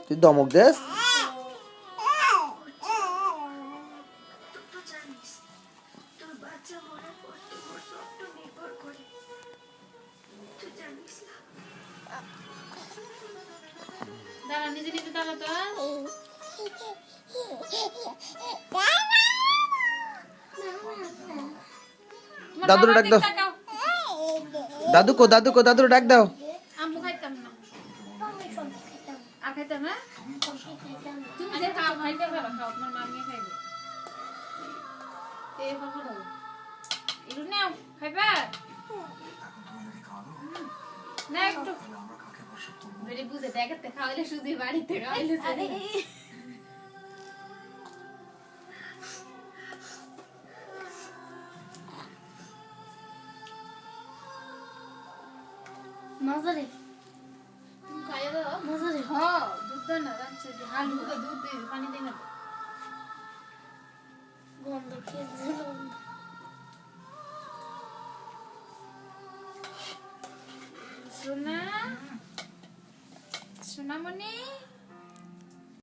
তুই ধমক দেস? দাঁড়া নিজে নিজে দাঁড়া তো দাদুর ডাক দাও। দাদুর ডাক দাও। আম্মু খাইতাম না আর খাইতাম না তুমি যে খাও খাইতে ভালো খাও তোমার মামিয়ে খাইবে এই ভালো দাও একটু নাও খাইবা না একটু বেরে বুঝে দেখাতে খাওয়াইলে সুজি বাড়িতে খাওয়াইলে চলে মজারে তুমি খাইয়ে দাও মজারে হ্যাঁ দুধ দাও না রাখছে হালু দুধ দিয়ে পানি দিয়ে না গন্ধ খেয়ে সোনা সোনামণি